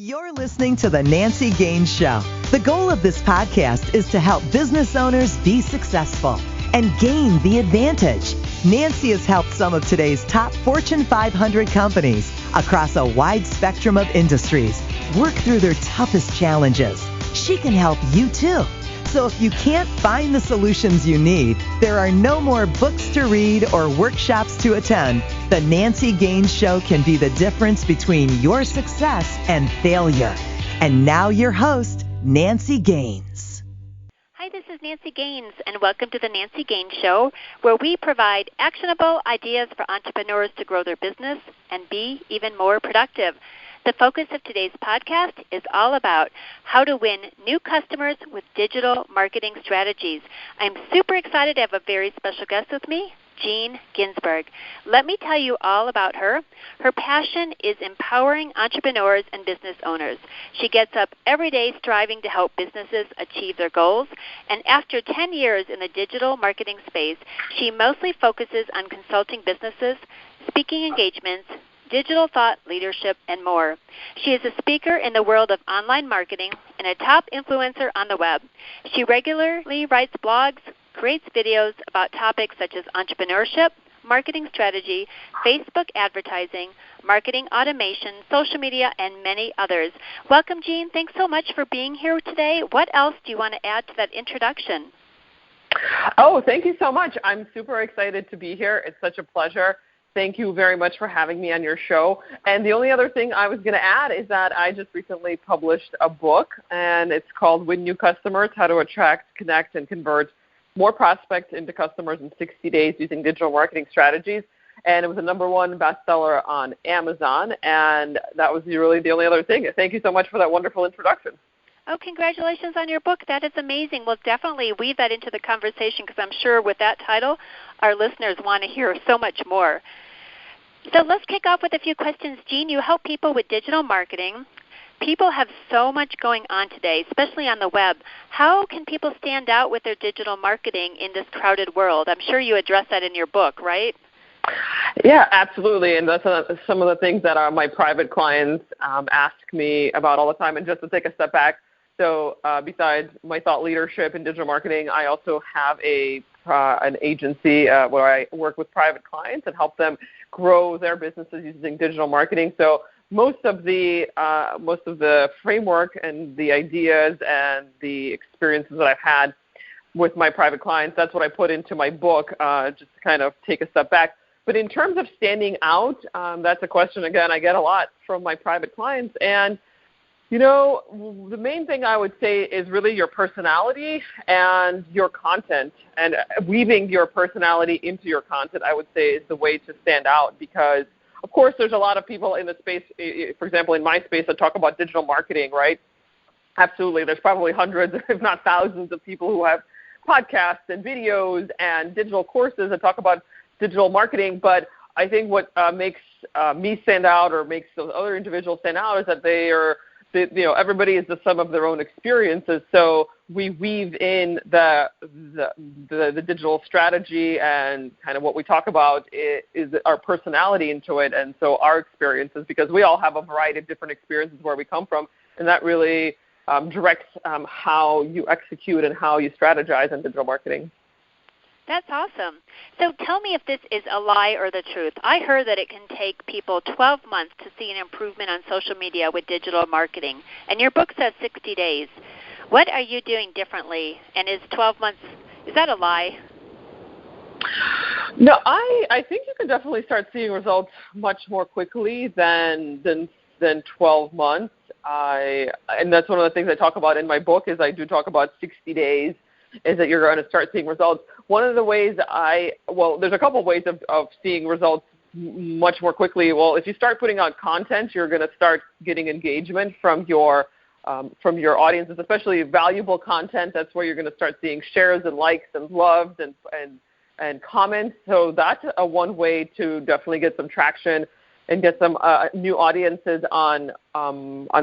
You're listening to The Nancy Gaines Show. The goal of this podcast is to help business owners be successful and gain the advantage. Nancy has helped some of today's top Fortune 500 companies across a wide spectrum of industries work through their toughest challenges. She can help you too. So if you can't find the solutions you need, there are no more books to read or workshops to attend. The Nancy Gaines Show can be the difference between your success and failure. And now your host, Nancy Gaines. Hi, this is Nancy Gaines, and welcome to the Nancy Gaines Show, where we provide actionable ideas for entrepreneurs to grow their business and be even more productive. The focus of today's podcast is all about how to win new customers with digital marketing strategies. I'm super excited to have a very special guest with me, Ginzburg. Let me tell you all about her. Her passion is empowering entrepreneurs and business owners. She gets up every day striving to help businesses achieve their goals. And after 10 years in the digital marketing space, she mostly focuses on consulting businesses, speaking engagements, digital thought leadership, and more. She is a speaker in the world of online marketing and a top influencer on the web. She regularly writes blogs, creates videos about topics such as entrepreneurship, marketing strategy, Facebook advertising, marketing automation, social media, and many others. Welcome, Jean. Thanks so much for being here today. What else do you want to add to that introduction? Oh, thank you so much. I'm super excited to be here. It's such a pleasure. Thank you very much for having me on your show. And the only other thing I was going to add is that I just recently published a book, and it's called Win New Customers, How to Attract, Connect, and Convert More Prospects into Customers in 60 Days Using Digital Marketing Strategies. And it was a #1 bestseller on Amazon, and that was really the only other thing. Thank you so much for that wonderful introduction. Oh, congratulations on your book. That is amazing. We'll definitely weave that into the conversation because I'm sure with that title, our listeners want to hear so much more. So let's kick off with a few questions. Jean, you help people with digital marketing. People have so much going on today, especially on the web. How can people stand out with their digital marketing in this crowded world? I'm sure you address that in your book, right? Yeah, absolutely. And that's some of the things that my private clients ask me about all the time. And just to take a step back, so besides my thought leadership in digital marketing, I also have an agency where I work with private clients and help them grow their businesses using digital marketing. So most of the framework and the ideas and the experiences that I've had with my private clients, that's what I put into my book, just to kind of take a step back. But in terms of standing out, that's a question, again, I get a lot from my private clients. And you know, the main thing I would say is really your personality and your content. And weaving your personality into your content, I would say, is the way to stand out because, of course, there's a lot of people in the space, for example, in my space, that talk about digital marketing, right? Absolutely. There's probably hundreds, if not thousands, of people who have podcasts and videos and digital courses that talk about digital marketing. But I think what makes me stand out or makes those other individuals stand out is that everybody is the sum of their own experiences. So we weave in the digital strategy and kind of what we talk about is our personality into it. And so our experiences, because we all have a variety of different experiences where we come from, and that really directs how you execute and how you strategize in digital marketing. That's awesome. So tell me if this is a lie or the truth. I heard that it can take people 12 months to see an improvement on social media with digital marketing, and your book says 60 days. What are you doing differently, and is 12 months, is that a lie? No, I think you can definitely start seeing results much more quickly than 12 months. And that's one of the things I talk about in my book is I do talk about 60 days is that you're going to start seeing results. One of the ways there's a couple of ways of seeing results much more quickly. Well, if you start putting out content, you're going to start getting engagement from your audiences, especially valuable content. That's where you're going to start seeing shares and likes and loves and comments. So that's one way to definitely get some traction and get some new audiences on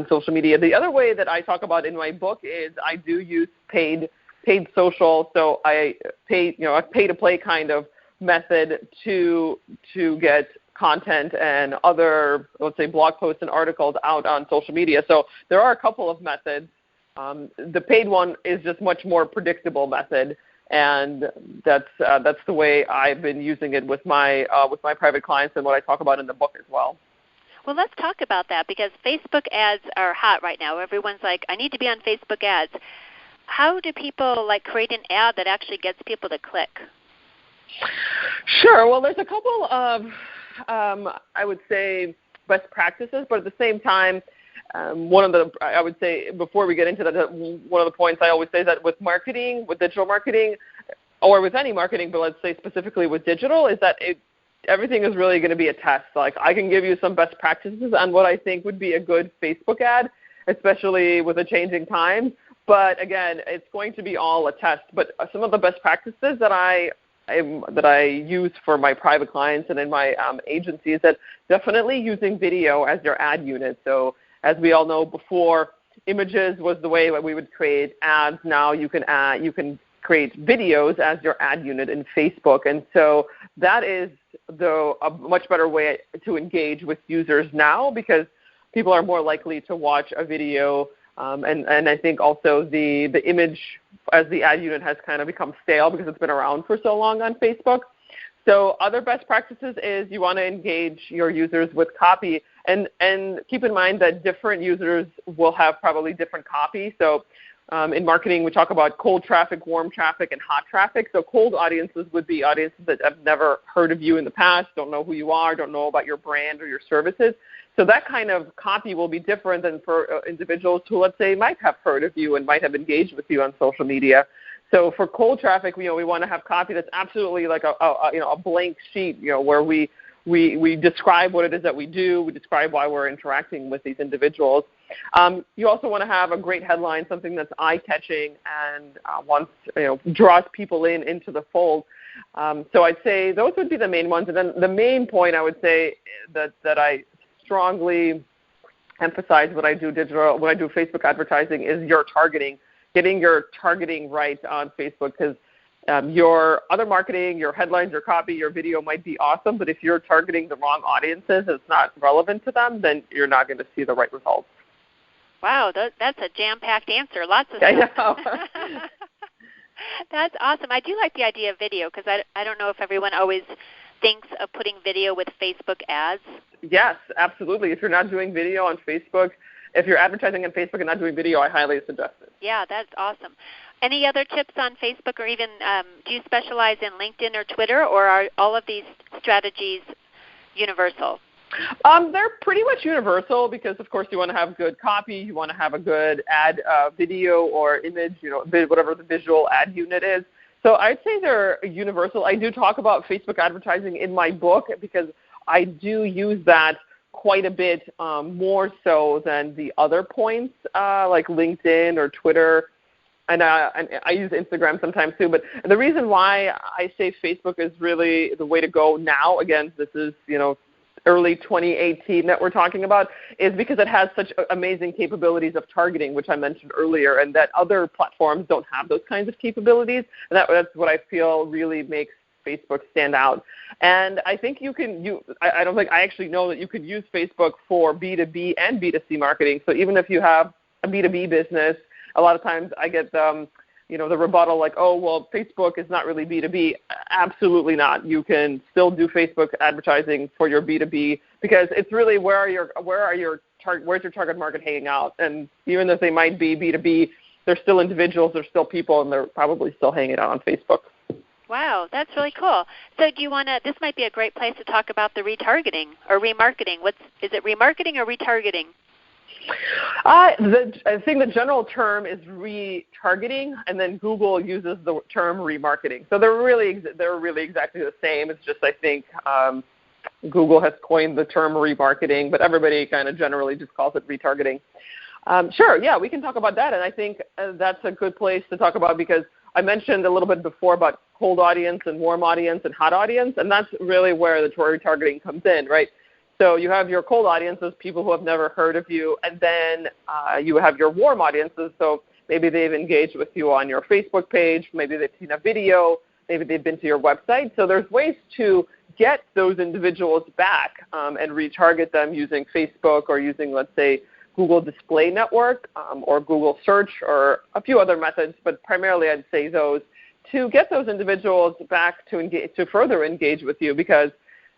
social media. The other way that I talk about in my book is I do use paid social, so I pay to play kind of method to get content and other, let's say, blog posts and articles out on social media. So there are a couple of methods. The paid one is just much more predictable method, and that's the way I've been using it with my private clients and what I talk about in the book as well. Well, let's talk about that, because Facebook ads are hot right now. Everyone's like, I need to be on Facebook ads. How do people create an ad that actually gets people to click? Sure. Well, there's a couple of, I would say, best practices, but at the same time, I would say, before we get into that, one of the points I always say is that with marketing, with digital marketing, or with any marketing, but let's say specifically with digital, is that everything is really going to be a test. I can give you some best practices on what I think would be a good Facebook ad, especially with the changing times. But again, it's going to be all a test. But some of the best practices that I use for my private clients and in my agency is that definitely using video as your ad unit. So as we all know, before, images was the way that we would create ads. Now you can create videos as your ad unit in Facebook. And so that is a much better way to engage with users now, because people are more likely to watch a video. And I think also the image as the ad unit has kind of become stale because it's been around for so long on Facebook. So other best practices is you want to engage your users with copy. And keep in mind that different users will have probably different copy. So in marketing, we talk about cold traffic, warm traffic, and hot traffic. So cold audiences would be audiences that have never heard of you in the past, don't know who you are, don't know about your brand or your services. So that kind of copy will be different than for individuals who, let's say, might have heard of you and might have engaged with you on social media. So for cold traffic, we want to have copy that's absolutely like a blank sheet, where we describe what it is that we do, we describe why we're interacting with these individuals. You also want to have a great headline, something that's eye-catching and draws people into the fold. So I'd say those would be the main ones. And then the main point I would say that I strongly emphasize when I do Facebook advertising is your targeting, getting your targeting right on Facebook, because your other marketing, your headlines, your copy, your video might be awesome, but if you're targeting the wrong audiences, it's not relevant to them, then you're not going to see the right results. Wow, that's a jam-packed answer. Lots of stuff. I know. That's awesome. I do like the idea of video, because I don't know if everyone always thinks of putting video with Facebook ads. Yes, absolutely. If you're not doing video on Facebook, if you're advertising on Facebook and not doing video, I highly suggest it. Yeah, that's awesome. Any other tips on Facebook, or even do you specialize in LinkedIn or Twitter, or are all of these strategies universal? They're pretty much universal, because, of course, you want to have good copy, you want to have a good ad video or image, whatever the visual ad unit is. So I'd say they're universal. I do talk about Facebook advertising in my book, because I do use that quite a bit, more so than the other points, like LinkedIn or Twitter. And I use Instagram sometimes too. But the reason why I say Facebook is really the way to go now, again, this is, early 2018 that we're talking about, is because it has such amazing capabilities of targeting, which I mentioned earlier, and that other platforms don't have those kinds of capabilities. And that's what I feel really makes Facebook stand out. And I think I don't think I actually know that you could use Facebook for B2B and B2C marketing. So even if you have a B2B business, a lot of times I get the rebuttal like, oh, well, Facebook is not really B2B. Absolutely not. You can still do Facebook advertising for your B2B, because it's really where's your target market hanging out. And even if they might be B2B, they're still individuals, they're still people, and they're probably still hanging out on Facebook. Wow, that's really cool. So do you want to, this might be a great place to talk about the retargeting or remarketing. Is it remarketing or retargeting? I think the general term is retargeting, and then Google uses the term remarketing. So they're really exactly the same. It's just I think Google has coined the term remarketing, but everybody kind of generally just calls it retargeting. Sure, yeah, we can talk about that, and I think that's a good place to talk about, because I mentioned a little bit before about cold audience and warm audience and hot audience, and that's really where the retargeting comes in, right? So you have your cold audiences, people who have never heard of you, and then you have your warm audiences. So maybe they've engaged with you on your Facebook page, maybe they've seen a video, maybe they've been to your website. So there's ways to get those individuals back and retarget them using Facebook or using, let's say, Google Display Network or Google Search or a few other methods, but primarily I'd say those, to get those individuals back to engage, to further engage with you, because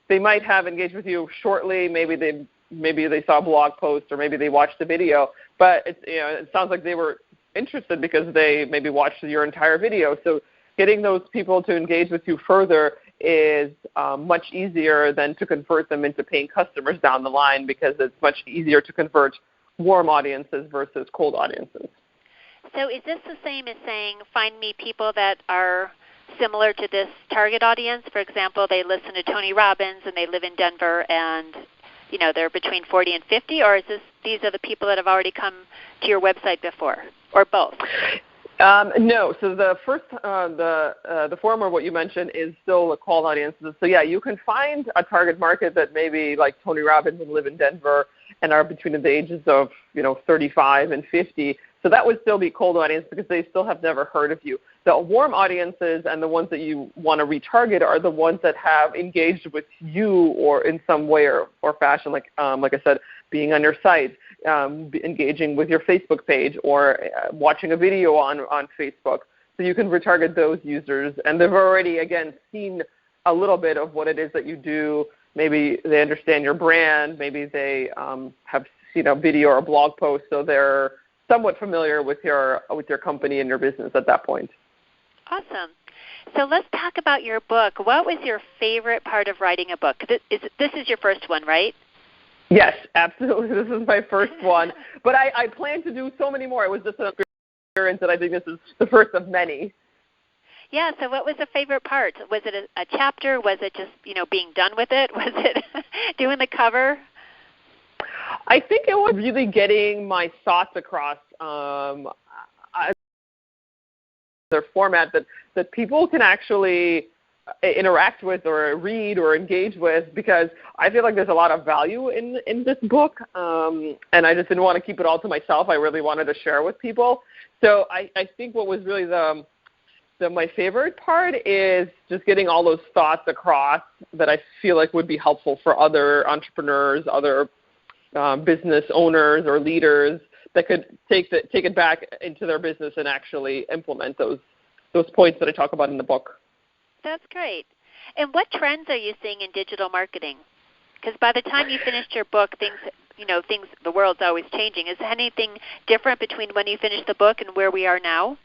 they might have engaged with you shortly. Maybe they saw a blog post or maybe they watched the video, but it sounds like they were interested because they maybe watched your entire video. So getting those people to engage with you further is much easier than to convert them into paying customers down the line, because it's much easier to convert warm audiences versus cold audiences. So is this the same as saying, find me people that are similar to this target audience? For example, they listen to Tony Robbins and they live in Denver and they're between 40 and 50, or is these are the people that have already come to your website before, or both? No. So the first, the former, what you mentioned, is still the cold audiences. So yeah, you can find a target market that maybe like Tony Robbins and live in Denver and are between the ages of 35 and 50. So that would still be cold audience because they still have never heard of you. The warm audiences and the ones that you want to retarget are the ones that have engaged with you or in some way or fashion, like I said, being on your site, engaging with your Facebook page, or watching a video on Facebook. So you can retarget those users, and they've already, again, seen a little bit of what it is that you do. Maybe they understand your brand. Maybe they have seen a video or a blog post, so they're somewhat familiar with your company and your business at that point. Awesome. So let's talk about your book. What was your favorite part of writing a book? This is your first one, right? Yes, absolutely. This is my first one. But I plan to do so many more. It was just an experience, and I think this is the first of many. Yeah, so what was the favorite part? Was it a chapter? Was it just, being done with it? Was it doing the cover? I think it was really getting my thoughts across. Their format that people can actually interact with or read or engage with, because I feel like there's a lot of value in this book, and I just didn't want to keep it all to myself. I really wanted to share with people. So I think what was really my favorite part is just getting all those thoughts across that I feel like would be helpful for other entrepreneurs, other business owners or leaders that could take it back into their business and actually implement those points that I talk about in the book. That's great. And what trends are you seeing in digital marketing? Because by the time you finished your book, the world's always changing. Is anything different between when you finished the book and where we are now?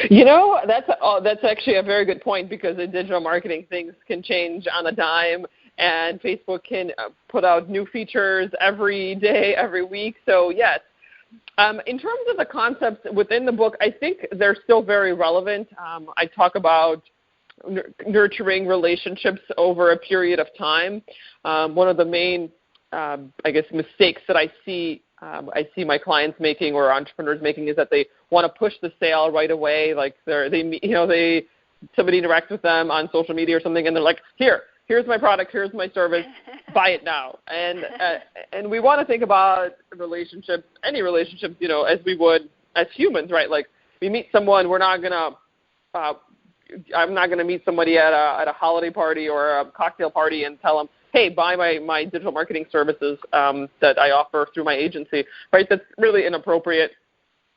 That's actually a very good point, because in digital marketing, things can change on a dime, and Facebook can put out new features every day, every week. So yes. In terms of the concepts within the book, I think they're still very relevant. I talk about nurturing relationships over a period of time. One of the main, mistakes that I see my clients making or entrepreneurs making is that they want to push the sale right away. Like somebody interacts with them on social media or something, and they're like, here's my product, here's my service, buy it now. And we want to think about relationships, any relationships, as we would as humans, right? Like we meet someone, I'm not gonna meet somebody at a holiday party or a cocktail party and tell them, hey, buy my digital marketing services that I offer through my agency, right? That's really inappropriate.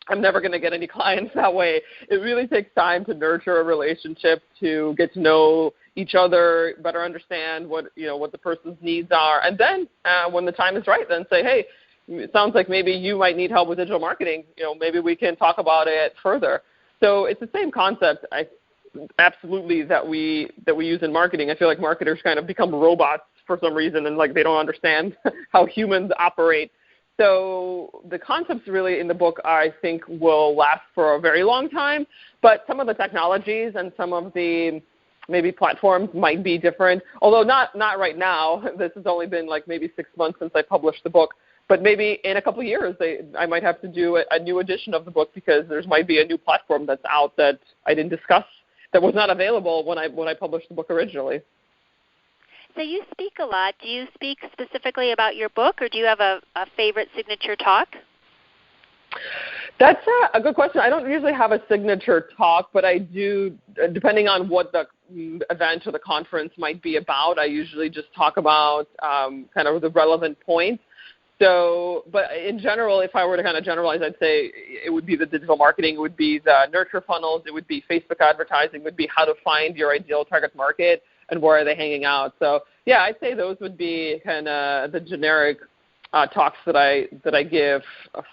I'm never going to get any clients that way. It really takes time to nurture a relationship, to get to know each other, better understand what the person's needs are, and then when the time is right, then say, hey, it sounds like maybe you might need help with digital marketing. Maybe we can talk about it further. So it's the same concept, absolutely, that we use in marketing. I feel like marketers kind of become robots for some reason, and like they don't understand how humans operate. So the concepts really in the book, I think, will last for a very long time, but some of the technologies and some of the maybe platforms might be different, although not right now. This has only been like maybe 6 months since I published the book, but maybe in a couple of years I might have to do a new edition of the book, because there might be a new platform that's out that I didn't discuss, that was not available when I published the book originally. So you speak a lot. Do you speak specifically about your book, or do you have a favorite signature talk? That's a good question. I don't usually have a signature talk, but I do, depending on what the event or the conference might be about, I usually just talk about kind of the relevant points. So, but in general, if I were to kind of generalize, I'd say it would be the digital marketing, it would be the nurture funnels, it would be Facebook advertising, it would be how to find your ideal target market and where are they hanging out. So, yeah, I'd say those would be kind of the generic talks that I give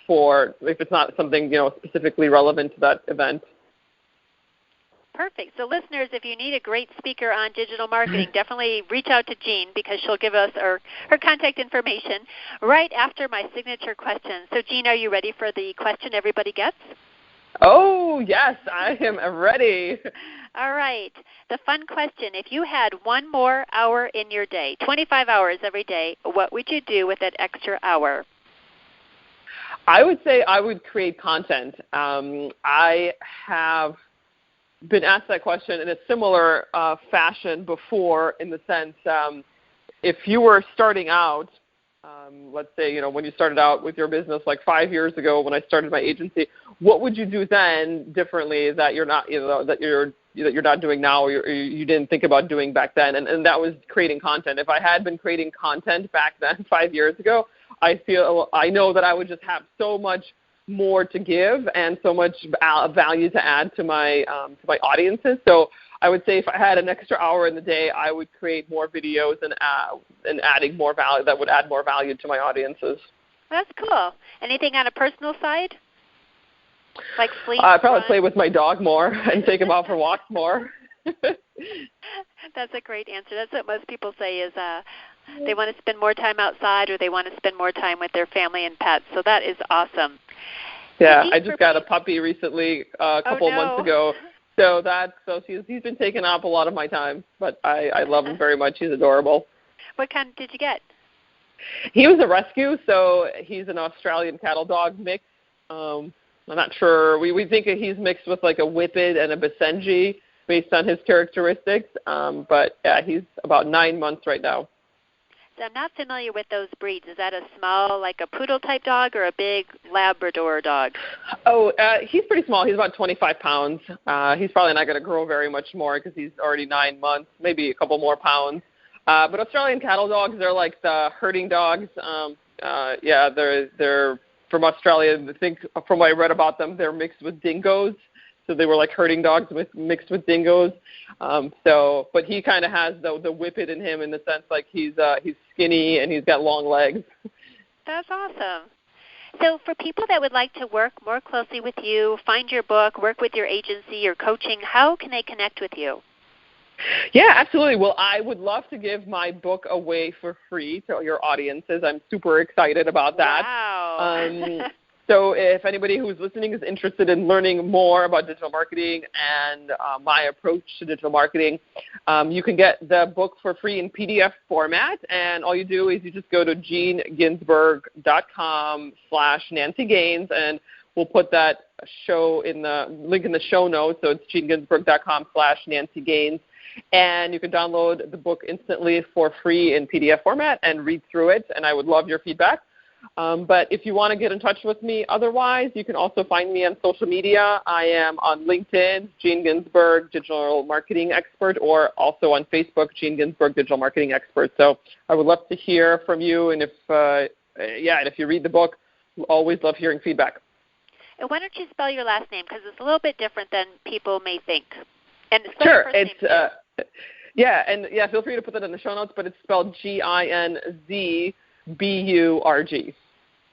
for if it's not something specifically relevant to that event. Perfect. So listeners, if you need a great speaker on digital marketing, definitely reach out to Jean because she'll give us her contact information right after my signature question. So Jean, are you ready for the question everybody gets? Oh, yes, I am ready. All right. The fun question, if you had one more hour in your day, 25 hours every day, what would you do with that extra hour? I would say I would create content. I have been asked that question in a similar fashion before, in the sense if you were starting out, let's say, when you started out with your business like 5 years ago when I started my agency, what would you do then differently that you're not, that you're not doing now or you didn't think about doing back then? And that was creating content. If I had been creating content back then 5 years ago, I know that I would just have so much more to give and so much value to add to my audiences. So I would say if I had an extra hour in the day, I would create more videos and adding more value that would add more value to my audiences. That's cool. Anything on a personal side? Like sleep? I'd probably play with my dog more and take him out for walks more. That's a great answer. That's what most people say is they want to spend more time outside or they want to spend more time with their family and pets. So that is awesome. Yeah, I just got a puppy recently a couple of months ago. So he's been taking up a lot of my time, but I love him very much. He's adorable. What kind did you get? He was a rescue, so he's an Australian cattle dog mix. I'm not sure. We think he's mixed with like a Whippet and a Basenji based on his characteristics. But yeah, he's about 9 months right now. So I'm not familiar with those breeds. Is that a small, like a poodle type dog or a big Labrador dog? Oh, he's pretty small. He's about 25 pounds. He's probably not going to grow very much more because he's already 9 months, maybe a couple more pounds. But Australian cattle dogs, they're like the herding dogs. Yeah, they're from Australia. I think from what I read about them, they're mixed with dingoes. So they were like herding dogs mixed with dingoes. But he kind of has the Whippet in him in the sense like he's skinny and he's got long legs. That's awesome. So for people that would like to work more closely with you, find your book, work with your agency, your coaching, how can they connect with you? Yeah, absolutely. Well, I would love to give my book away for free to your audiences. I'm super excited about that. Wow. So if anybody who's listening is interested in learning more about digital marketing and my approach to digital marketing, you can get the book for free in PDF format. And all you do is you just go to GeneGinzburg.com/Nancy Gaines, and we'll put that link in the show notes. So it's GeneGinzburg.com/Nancy Gaines. And you can download the book instantly for free in PDF format and read through it. And I would love your feedback. But if you want to get in touch with me otherwise, you can also find me on social media. I am on LinkedIn, Gene Ginzburg, Digital Marketing Expert, or also on Facebook, Gene Ginzburg, Digital Marketing Expert. So I would love to hear from you. And if you read the book, we'll always love hearing feedback. And why don't you spell your last name? Because it's a little bit different than people may think. And sure. It's feel free to put that in the show notes, but it's spelled Ginzburg.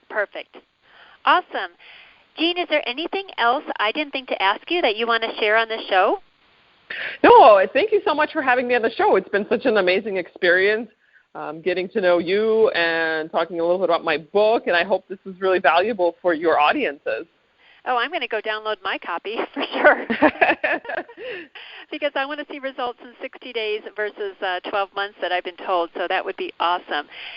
Perfect. Awesome. Jean, is there anything else I didn't think to ask you that you want to share on this show? No, thank you so much for having me on the show. It's been such an amazing experience getting to know you and talking a little bit about my book, and I hope this is really valuable for your audiences. Oh, I'm going to go download my copy for sure. Because I want to see results in 60 days versus 12 months that I've been told, so that would be awesome.